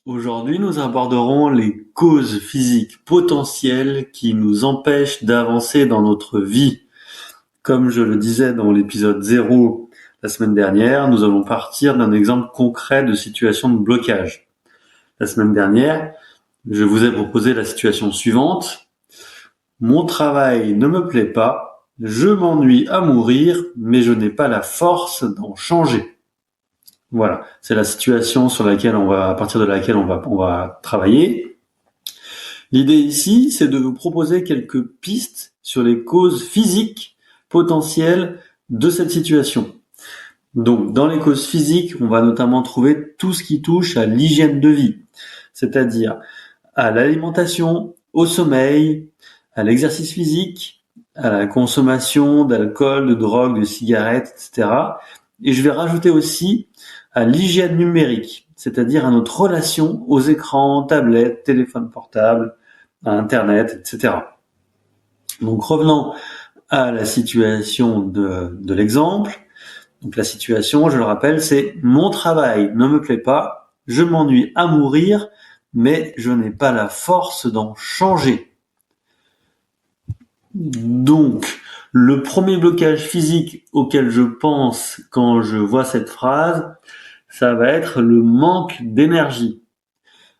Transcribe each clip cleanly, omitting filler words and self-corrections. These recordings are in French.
Aujourd'hui, nous aborderons les causes physiques potentielles qui nous empêchent d'avancer dans notre vie. Comme je le disais dans l'épisode 0 la semaine dernière, nous allons partir d'un exemple concret de situation de blocage. La semaine dernière, je vous ai proposé la situation suivante. Mon travail ne me plaît pas, je m'ennuie à mourir, mais je n'ai pas la force d'en changer. Voilà, c'est la situation à partir de laquelle on va travailler. L'idée ici, c'est de vous proposer quelques pistes sur les causes physiques potentielles de cette situation. Donc, dans les causes physiques, on va notamment trouver tout ce qui touche à l'hygiène de vie, c'est-à-dire à l'alimentation, au sommeil, à l'exercice physique, à la consommation d'alcool, de drogue, de cigarettes, etc. Et je vais rajouter aussi à l'hygiène numérique, c'est-à-dire à notre relation aux écrans, tablettes, téléphones portables, à Internet, etc. Donc revenons à la situation de l'exemple. Donc la situation, je le rappelle, c'est mon travail ne me plaît pas, je m'ennuie à mourir, mais je n'ai pas la force d'en changer. Donc, le premier blocage physique auquel je pense quand je vois cette phrase, ça va être le manque d'énergie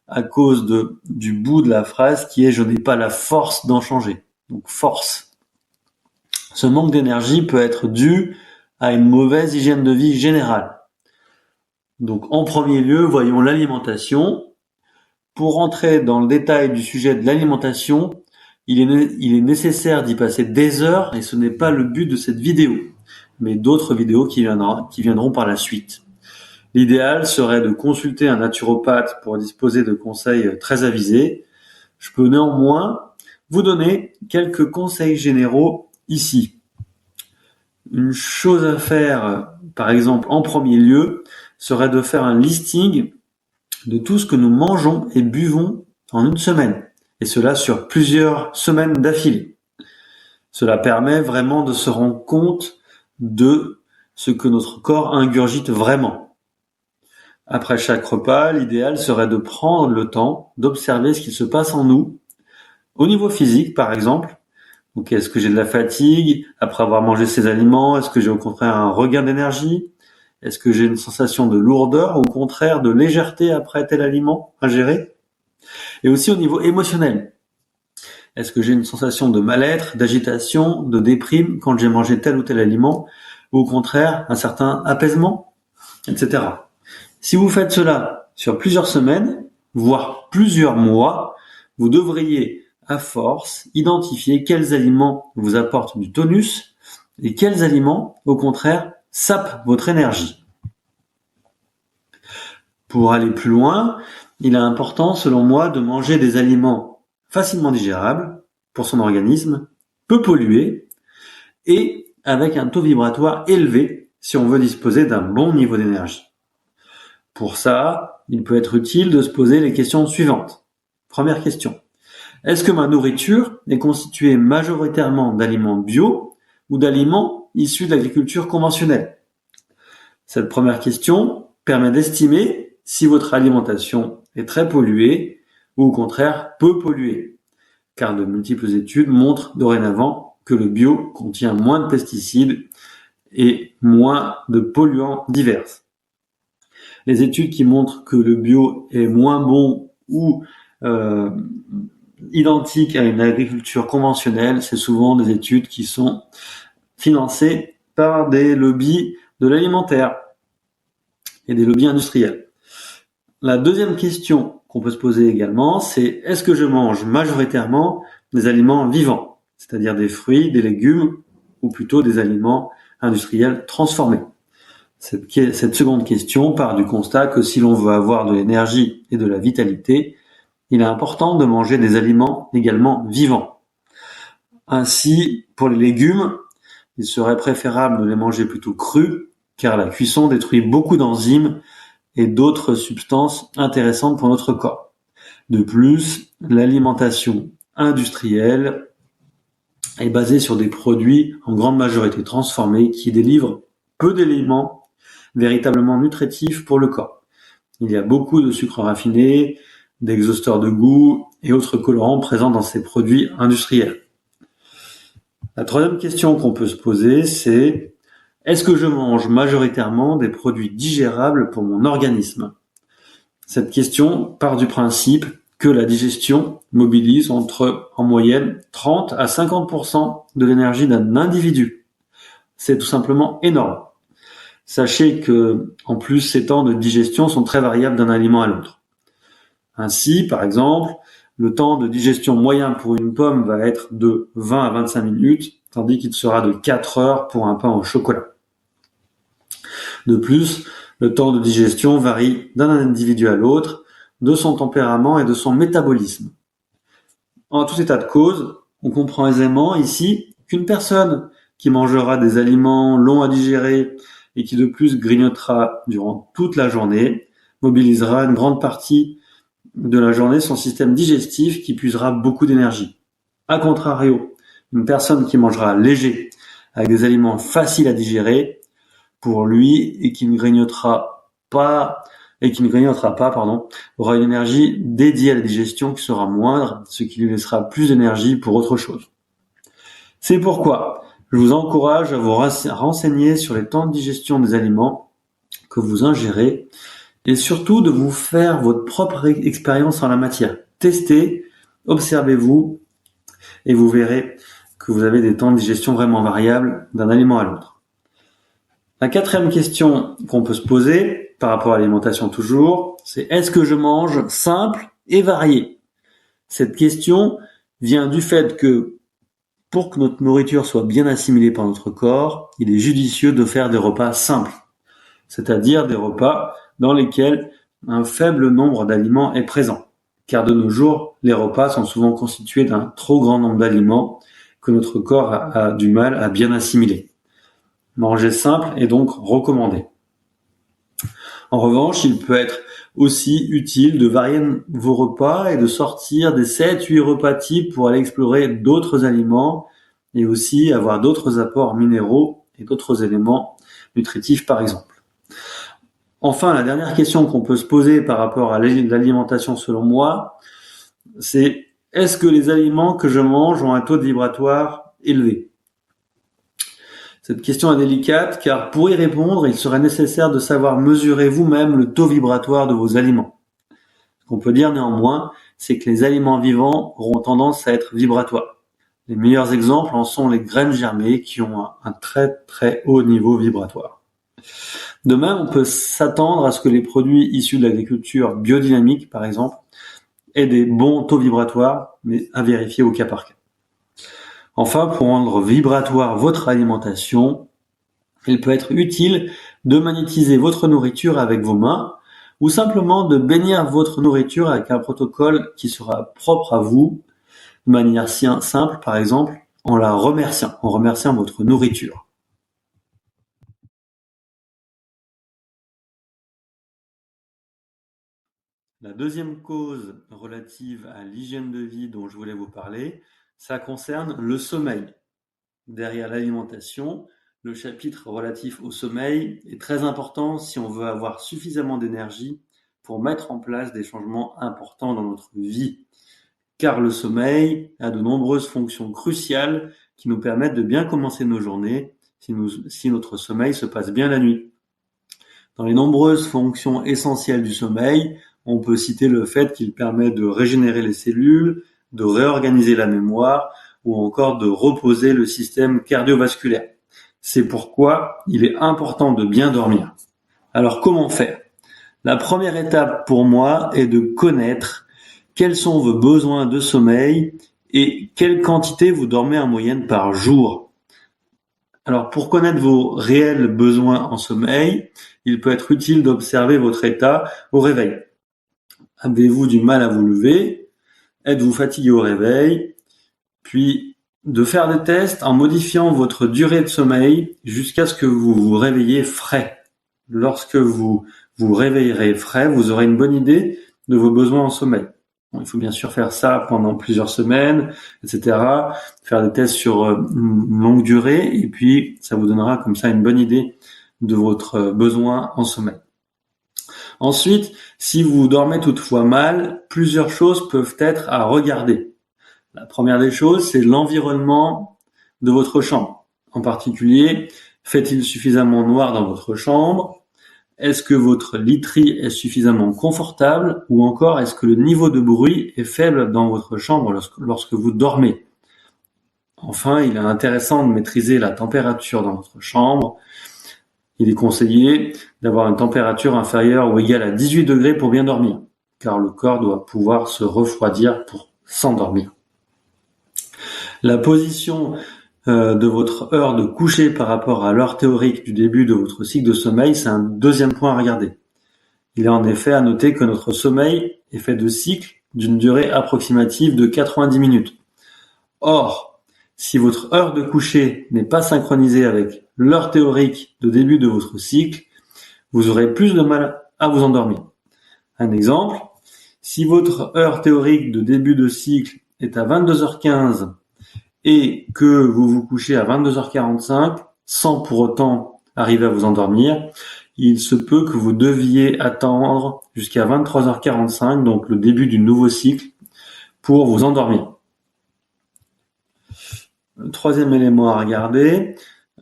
à cause du bout de la phrase qui est « je n'ai pas la force d'en changer ». Donc force. Ce manque d'énergie peut être dû à une mauvaise hygiène de vie générale. Donc en premier lieu, voyons l'alimentation. Pour rentrer dans le détail du sujet de l'alimentation, il est nécessaire d'y passer des heures et ce n'est pas le but de cette vidéo, mais d'autres vidéos qui viendront par la suite. L'idéal serait de consulter un naturopathe pour disposer de conseils très avisés. Je peux néanmoins vous donner quelques conseils généraux ici. Une chose à faire, par exemple, en premier lieu, serait de faire un listing de tout ce que nous mangeons et buvons en une semaine, et cela sur plusieurs semaines d'affilée. Cela permet vraiment de se rendre compte de ce que notre corps ingurgite vraiment. Après chaque repas, l'idéal serait de prendre le temps d'observer ce qui se passe en nous, au niveau physique par exemple. Donc, est-ce que j'ai de la fatigue après avoir mangé ces aliments? Est-ce que j'ai au contraire un regain d'énergie? Est-ce que j'ai une sensation de lourdeur ou au contraire de légèreté après tel aliment ingéré? Et aussi au niveau émotionnel. Est-ce que j'ai une sensation de mal-être, d'agitation, de déprime quand j'ai mangé tel ou tel aliment? Ou au contraire, un certain apaisement, etc. Si vous faites cela sur plusieurs semaines, voire plusieurs mois, vous devriez, à force, identifier quels aliments vous apportent du tonus et quels aliments, au contraire, sapent votre énergie. Pour aller plus loin, il est important, selon moi, de manger des aliments facilement digérables pour son organisme, peu pollués et avec un taux vibratoire élevé si on veut disposer d'un bon niveau d'énergie. Pour ça, il peut être utile de se poser les questions suivantes. Première question. Est-ce que ma nourriture est constituée majoritairement d'aliments bio ou d'aliments issus de l'agriculture conventionnelle? Cette première question permet d'estimer si votre alimentation est très polluée ou au contraire peu polluée, car de multiples études montrent dorénavant que le bio contient moins de pesticides et moins de polluants divers. Les études qui montrent que le bio est moins bon ou identique à une agriculture conventionnelle, c'est souvent des études qui sont financées par des lobbies de l'alimentaire et des lobbies industriels. La deuxième question qu'on peut se poser également, c'est est-ce que je mange majoritairement des aliments vivants, c'est-à-dire des fruits, des légumes, ou plutôt des aliments industriels transformés? Cette seconde question part du constat que si l'on veut avoir de l'énergie et de la vitalité, il est important de manger des aliments également vivants. Ainsi, pour les légumes, il serait préférable de les manger plutôt crus, car la cuisson détruit beaucoup d'enzymes et d'autres substances intéressantes pour notre corps. De plus, l'alimentation industrielle est basée sur des produits en grande majorité transformés qui délivrent peu d'éléments véritablement nutritifs pour le corps. Il y a beaucoup de sucres raffinés, d'exhausteurs de goût et autres colorants présents dans ces produits industriels. La troisième question qu'on peut se poser, c'est: est-ce que je mange majoritairement des produits digérables pour mon organisme? Cette question part du principe que la digestion mobilise en moyenne 30 à 50% de l'énergie d'un individu. C'est tout simplement énorme. Sachez que, en plus, ces temps de digestion sont très variables d'un aliment à l'autre. Ainsi, par exemple, le temps de digestion moyen pour une pomme va être de 20 à 25 minutes, tandis qu'il sera de 4 heures pour un pain au chocolat. De plus, le temps de digestion varie d'un individu à l'autre, de son tempérament et de son métabolisme. En tout état de cause, on comprend aisément ici qu'une personne qui mangera des aliments longs à digérer et qui de plus grignotera durant toute la journée mobilisera une grande partie de la journée son système digestif qui puisera beaucoup d'énergie. A contrario, une personne qui mangera léger avec des aliments faciles à digérer pour lui et qui ne grignotera pas, aura une énergie dédiée à la digestion qui sera moindre, ce qui lui laissera plus d'énergie pour autre chose. C'est pourquoi je vous encourage à vous renseigner sur les temps de digestion des aliments que vous ingérez et surtout de vous faire votre propre expérience en la matière. Testez, observez-vous et vous verrez que vous avez des temps de digestion vraiment variables d'un aliment à l'autre. La quatrième question qu'on peut se poser, par rapport à l'alimentation toujours, c'est: est-ce que je mange simple et varié? Cette question vient du fait que, pour que notre nourriture soit bien assimilée par notre corps, il est judicieux de faire des repas simples, c'est-à-dire des repas dans lesquels un faible nombre d'aliments est présent. Car de nos jours, les repas sont souvent constitués d'un trop grand nombre d'aliments que notre corps a du mal à bien assimiler. Manger simple est donc recommandé. En revanche, il peut être aussi utile de varier vos repas et de sortir des 7-8 repas types pour aller explorer d'autres aliments et aussi avoir d'autres apports minéraux et d'autres éléments nutritifs par exemple. Enfin, la dernière question qu'on peut se poser par rapport à l'alimentation selon moi, c'est: est-ce que les aliments que je mange ont un taux de vibratoire élevé? Cette question est délicate car pour y répondre, il serait nécessaire de savoir mesurer vous-même le taux vibratoire de vos aliments. Ce qu'on peut dire néanmoins, c'est que les aliments vivants auront tendance à être vibratoires. Les meilleurs exemples en sont les graines germées qui ont un très très haut niveau vibratoire. De même, on peut s'attendre à ce que les produits issus de l'agriculture biodynamique, par exemple, aient des bons taux vibratoires, mais à vérifier au cas par cas. Enfin, pour rendre vibratoire votre alimentation, il peut être utile de magnétiser votre nourriture avec vos mains ou simplement de bénir votre nourriture avec un protocole qui sera propre à vous, de manière simple, par exemple, en remerciant votre nourriture. La deuxième cause relative à l'hygiène de vie dont je voulais vous parler, ça concerne le sommeil. Derrière l'alimentation, le chapitre relatif au sommeil est très important si on veut avoir suffisamment d'énergie pour mettre en place des changements importants dans notre vie. Car le sommeil a de nombreuses fonctions cruciales qui nous permettent de bien commencer nos journées si notre sommeil se passe bien la nuit. Dans les nombreuses fonctions essentielles du sommeil, on peut citer le fait qu'il permet de régénérer les cellules, de réorganiser la mémoire ou encore de reposer le système cardiovasculaire. C'est pourquoi il est important de bien dormir. Alors comment faire? La première étape pour moi est de connaître quels sont vos besoins de sommeil et quelle quantité vous dormez en moyenne par jour. Alors pour connaître vos réels besoins en sommeil, il peut être utile d'observer votre état au réveil. Avez-vous du mal à vous lever? Êtes-vous fatigué au réveil? Puis de faire des tests en modifiant votre durée de sommeil jusqu'à ce que vous vous réveillez frais. Lorsque vous vous réveillerez frais, vous aurez une bonne idée de vos besoins en sommeil. Bon, il faut bien sûr faire ça pendant plusieurs semaines, etc. Faire des tests sur une longue durée et puis ça vous donnera comme ça une bonne idée de votre besoin en sommeil. Ensuite, si vous dormez toutefois mal, plusieurs choses peuvent être à regarder. La première des choses, c'est l'environnement de votre chambre. En particulier, fait-il suffisamment noir dans votre chambre? Est-ce que votre literie est suffisamment confortable? Ou encore, est-ce que le niveau de bruit est faible dans votre chambre lorsque vous dormez? Enfin, il est intéressant de maîtriser la température dans votre chambre. Il est conseillé d'avoir une température inférieure ou égale à 18 degrés pour bien dormir, car le corps doit pouvoir se refroidir pour s'endormir. La position de votre heure de coucher par rapport à l'heure théorique du début de votre cycle de sommeil, c'est un deuxième point à regarder. Il est en effet à noter que notre sommeil est fait de cycles d'une durée approximative de 90 minutes. Or, si votre heure de coucher n'est pas synchronisée avec l'heure théorique de début de votre cycle, vous aurez plus de mal à vous endormir. Un exemple, si votre heure théorique de début de cycle est à 22h15 et que vous vous couchez à 22h45 sans pour autant arriver à vous endormir, il se peut que vous deviez attendre jusqu'à 23h45, donc le début du nouveau cycle, pour vous endormir. Le troisième élément à regarder,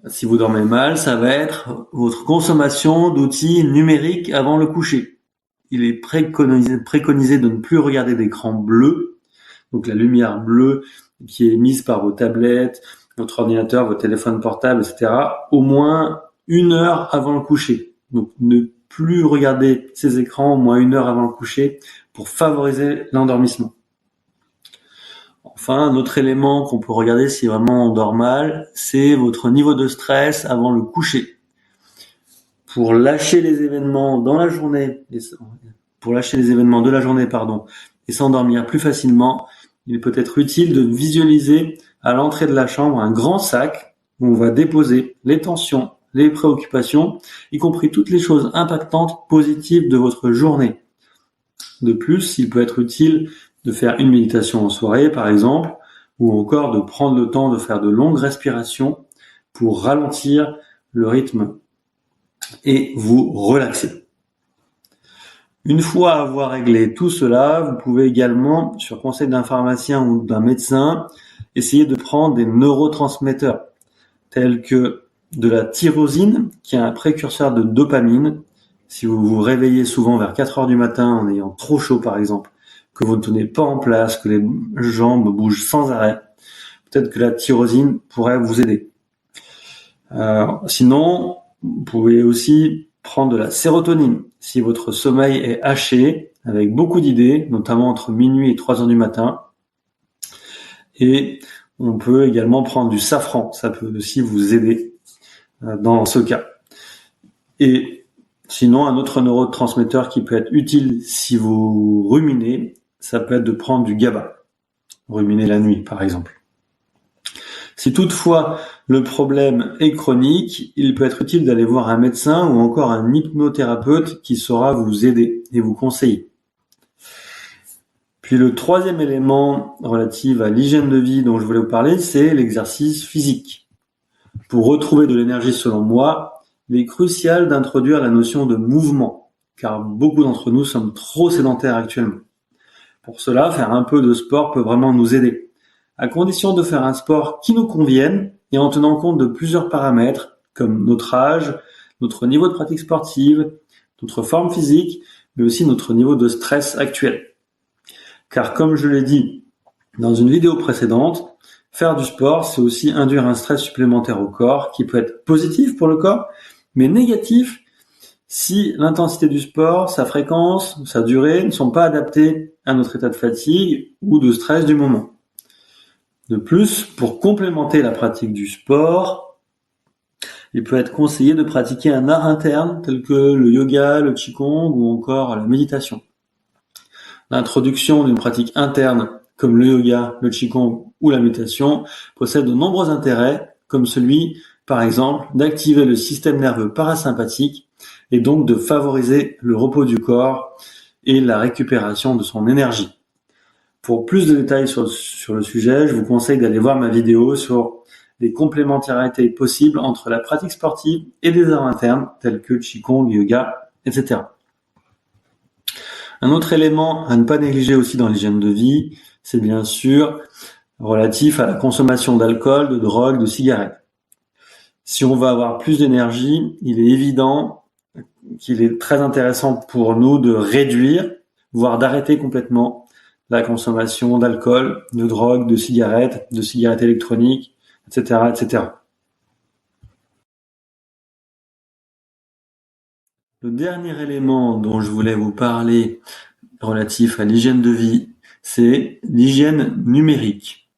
si vous dormez mal, ça va être votre consommation d'outils numériques avant le coucher. Il est préconisé de ne plus regarder d'écran bleu, donc la lumière bleue qui est émise par vos tablettes, votre ordinateur, vos téléphones portables, etc., au moins 1 heure avant le coucher. Donc ne plus regarder ces écrans au moins 1 heure avant le coucher pour favoriser l'endormissement. Enfin, un autre élément qu'on peut regarder si vraiment on dort mal, c'est votre niveau de stress avant le coucher. Pour lâcher les événements dans la journée, et s'endormir plus facilement, il peut être utile de visualiser à l'entrée de la chambre un grand sac où on va déposer les tensions, les préoccupations, y compris toutes les choses impactantes positives de votre journée. De plus, il peut être utile de faire une méditation en soirée, par exemple, ou encore de prendre le temps de faire de longues respirations pour ralentir le rythme et vous relaxer. Une fois avoir réglé tout cela, vous pouvez également, sur conseil d'un pharmacien ou d'un médecin, essayer de prendre des neurotransmetteurs tels que de la tyrosine, qui est un précurseur de dopamine. Si vous vous réveillez souvent vers 4 heures du matin en ayant trop chaud par exemple, que vous ne tenez pas en place, que les jambes bougent sans arrêt, peut-être que la tyrosine pourrait vous aider. Sinon, vous pouvez aussi prendre de la sérotonine. Si votre sommeil est haché, avec beaucoup d'idées, notamment entre minuit et 3 heures du matin. Et on peut également prendre du safran. Ça peut aussi vous aider dans ce cas. Et sinon, un autre neurotransmetteur qui peut être utile si vous ruminez, ça peut être de prendre du GABA. Ruminer la nuit, par exemple. Si toutefois le problème est chronique, il peut être utile d'aller voir un médecin ou encore un hypnothérapeute qui saura vous aider et vous conseiller. Puis le troisième élément relatif à l'hygiène de vie dont je voulais vous parler, c'est l'exercice physique. Pour retrouver de l'énergie selon moi, il est crucial d'introduire la notion de mouvement, car beaucoup d'entre nous sommes trop sédentaires actuellement. Pour cela, faire un peu de sport peut vraiment nous aider, à condition de faire un sport qui nous convienne et en tenant compte de plusieurs paramètres comme notre âge, notre niveau de pratique sportive, notre forme physique, mais aussi notre niveau de stress actuel. Car comme je l'ai dit dans une vidéo précédente, faire du sport, c'est aussi induire un stress supplémentaire au corps qui peut être positif pour le corps, mais négatif si l'intensité du sport, sa fréquence, sa durée ne sont pas adaptés à notre état de fatigue ou de stress du moment. De plus, pour complémenter la pratique du sport, il peut être conseillé de pratiquer un art interne tel que le yoga, le qigong ou encore la méditation. L'introduction d'une pratique interne comme le yoga, le qigong ou la méditation possède de nombreux intérêts comme celui, par exemple, d'activer le système nerveux parasympathique et donc de favoriser le repos du corps et la récupération de son énergie. Pour plus de détails sur le sujet, je vous conseille d'aller voir ma vidéo sur les complémentarités possibles entre la pratique sportive et des arts internes tels que Qigong, yoga, etc. Un autre élément à ne pas négliger aussi dans l'hygiène de vie, c'est bien sûr relatif à la consommation d'alcool, de drogue, de cigarettes. Si on veut avoir plus d'énergie, il est évident qu'il est très intéressant pour nous de réduire, voire d'arrêter complètement la consommation d'alcool, de drogue, de cigarettes électroniques, etc., etc. Le dernier élément dont je voulais vous parler relatif à l'hygiène de vie, c'est l'hygiène numérique.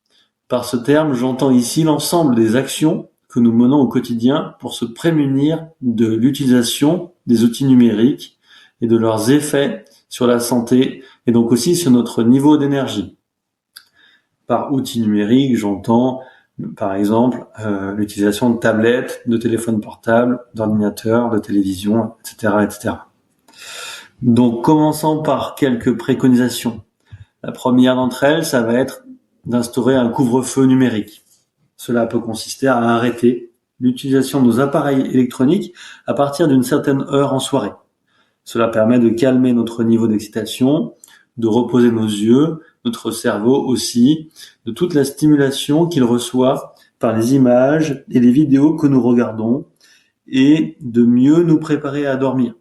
Par ce terme, j'entends ici l'ensemble des actions que nous menons au quotidien pour se prémunir de l'utilisation des outils numériques et de leurs effets sur la santé et donc aussi sur notre niveau d'énergie. Par outils numériques, j'entends par exemple l'utilisation de tablettes, de téléphones portables, d'ordinateurs, de télévision, etc., etc. Donc commençons par quelques préconisations. La première d'entre elles, ça va être d'instaurer un couvre-feu numérique. Cela peut consister à arrêter l'utilisation de nos appareils électroniques à partir d'une certaine heure en soirée. Cela permet de calmer notre niveau d'excitation, de reposer nos yeux, notre cerveau aussi, de toute la stimulation qu'il reçoit par les images et les vidéos que nous regardons et de mieux nous préparer à dormir.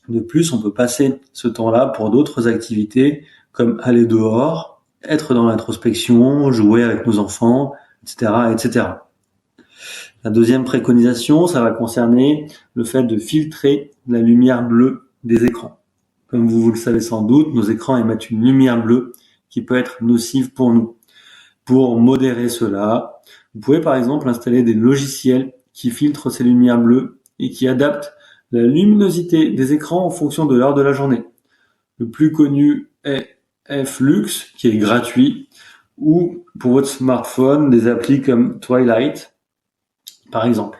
De plus, on peut passer ce temps-là pour d'autres activités comme aller dehors, être dans l'introspection, jouer avec nos enfants, etc., etc. La deuxième préconisation, ça va concerner le fait de filtrer la lumière bleue des écrans. Comme vous le savez sans doute, nos écrans émettent une lumière bleue qui peut être nocive pour nous. Pour modérer cela, vous pouvez par exemple installer des logiciels qui filtrent ces lumières bleues et qui adaptent la luminosité des écrans en fonction de l'heure de la journée. Le plus connu est Flux, qui est gratuit, ou pour votre smartphone, des applis comme Twilight, par exemple.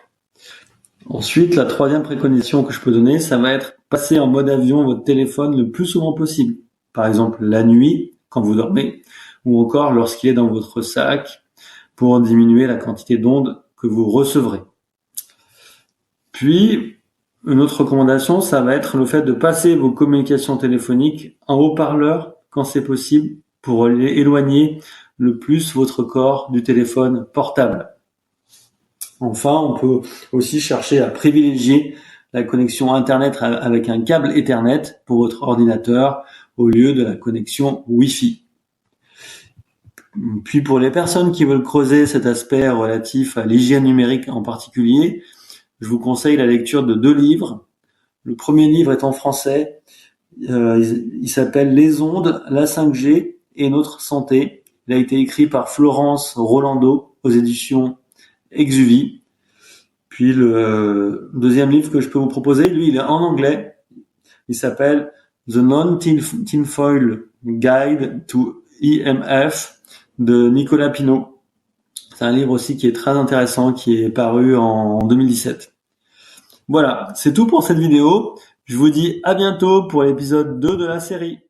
Ensuite, la troisième préconisation que je peux donner, ça va être passer en mode avion votre téléphone le plus souvent possible. Par exemple, la nuit, quand vous dormez, ou encore lorsqu'il est dans votre sac, pour diminuer la quantité d'ondes que vous recevrez. Puis, une autre recommandation, ça va être le fait de passer vos communications téléphoniques en haut-parleur quand c'est possible pour éloigner le plus votre corps du téléphone portable. Enfin, on peut aussi chercher à privilégier la connexion Internet avec un câble Ethernet pour votre ordinateur au lieu de la connexion Wi-Fi. Puis pour les personnes qui veulent creuser cet aspect relatif à l'hygiène numérique en particulier, je vous conseille la lecture de 2 livres. Le premier livre est en français. Il s'appelle Les ondes, la 5G et notre santé. Il a été écrit par Florence Rolando aux éditions Exuvie. Puis le deuxième livre que je peux vous proposer, lui, il est en anglais. Il s'appelle The Non-Tinfoil Guide to EMF de Nicolas Pinault. C'est un livre aussi qui est très intéressant, qui est paru en 2017. Voilà, c'est tout pour cette vidéo. Je vous dis à bientôt pour l'épisode 2 de la série.